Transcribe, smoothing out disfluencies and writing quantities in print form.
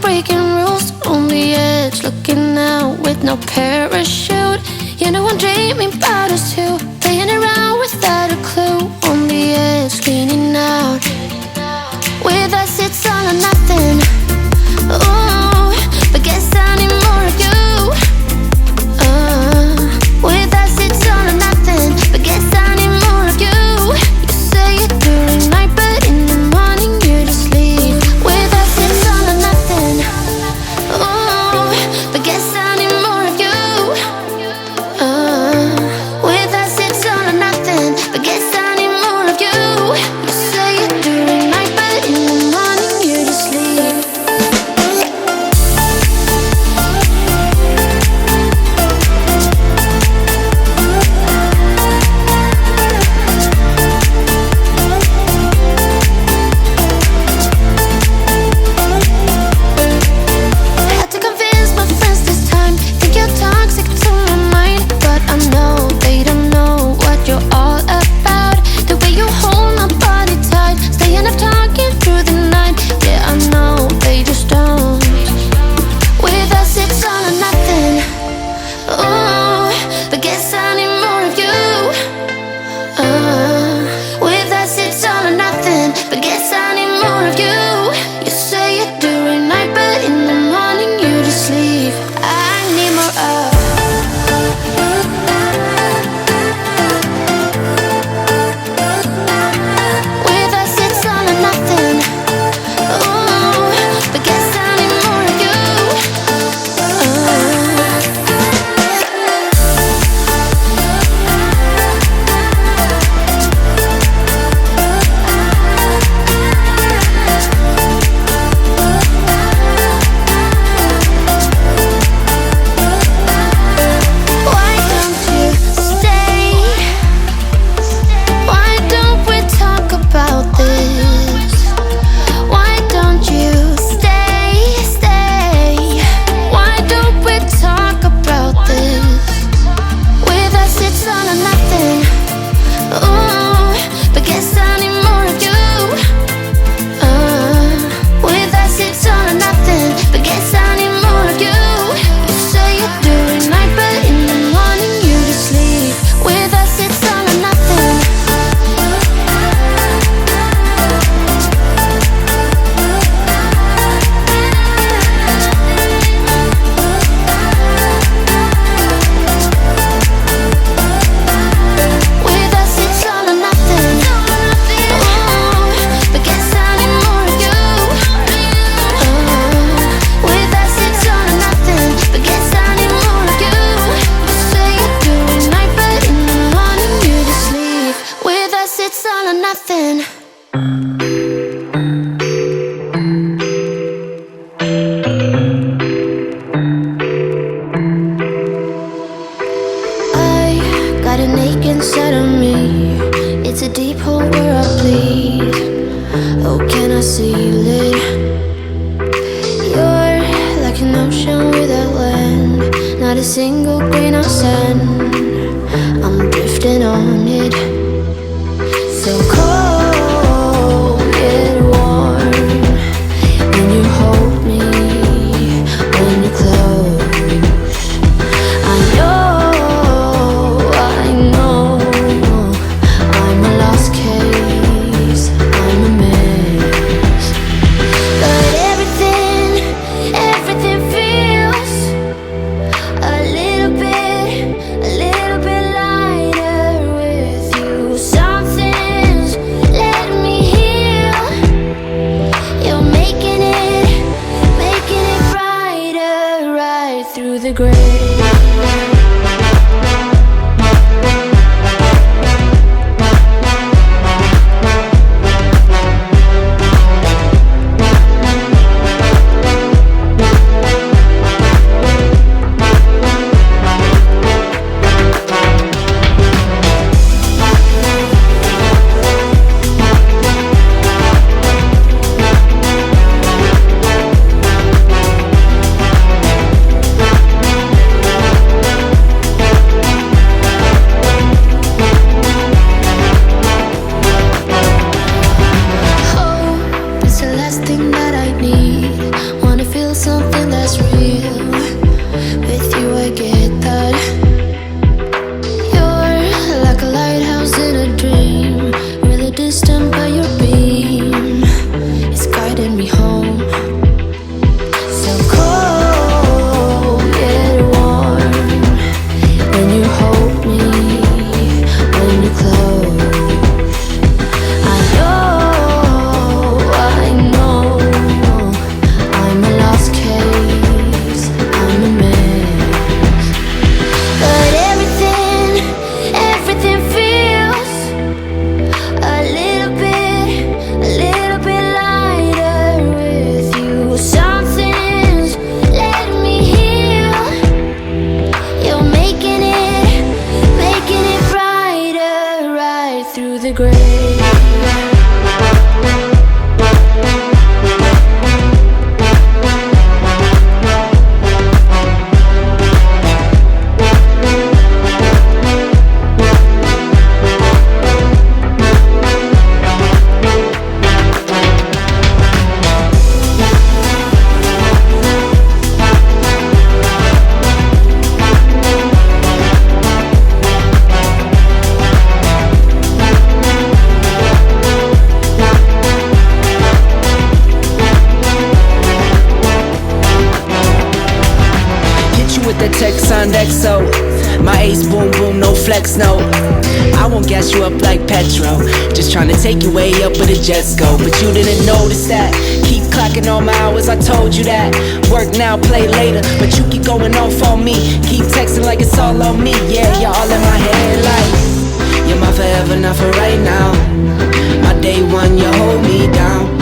breaking rules on the edge, looking out with no parachute. You know I'm dreaming about us two, playing around without a clue. On the edge, leaning out. With us it's all or nothing. Ooh, but guess I need more of you. With us it's all or nothing, but guess I need more of you. You say it during night, but in the morning you just leave. With us it's all or nothing. Ooh, but guess I need more of you. With us it's all or nothing, but guess I need more of you. You say it during night, but in the morning you just leave. Had to convince my friends this time. Think you're toxic to my mind, but I know they don't know what you're all about. The way you hold my body tight, staying up talking through the night. Yeah, I know they just don't. With us it's all or nothing. Ooh, but guess I need more of you. With us it's all or nothing, but guess I need more of you. You say it during night, but in the morning you just leave. I need more of. With us it's all or nothing. Ooh, but guess I need more of you. Why don't you stay? Why don't we talk about this? Why don't you stay? Why don't we talk about this? With us it's all or nothing. Ooh, but guess I need more of you. With us it's all or nothing, but guess I need more of you. You say it during night, but in the morning you just leave. With us it's all or nothing. With us it's all or nothing. Ooh, but guess I need more of you. With us it's all or nothing, but guess I need more of you. You say it during night, but in the morning you just leave. With us it's all or nothing. I got an ache inside of me. It's a deep hole where I bleed. Oh, can I seal it? You're like an ocean without land, not a single grain of sand. I'm drifting on it. So cold yet warm when you hold me, when you close. I know I'm a lost case, I'm a mess. But everything feels a little bit lighter with you. Something's letting me heal. You're making it brighter right through the gray. on deck, so my ace boom boom, no flex, no. I won't gas you up like petrol, just trying to take you way up where the jets go. But you didn't notice that. Keep clocking all my hours, I told you that. Work now, play later, but you keep going off on me. Keep texting like it's all on me. Yeah, you're all in my head like you're my forever, not for right now. My day one, you hold me down.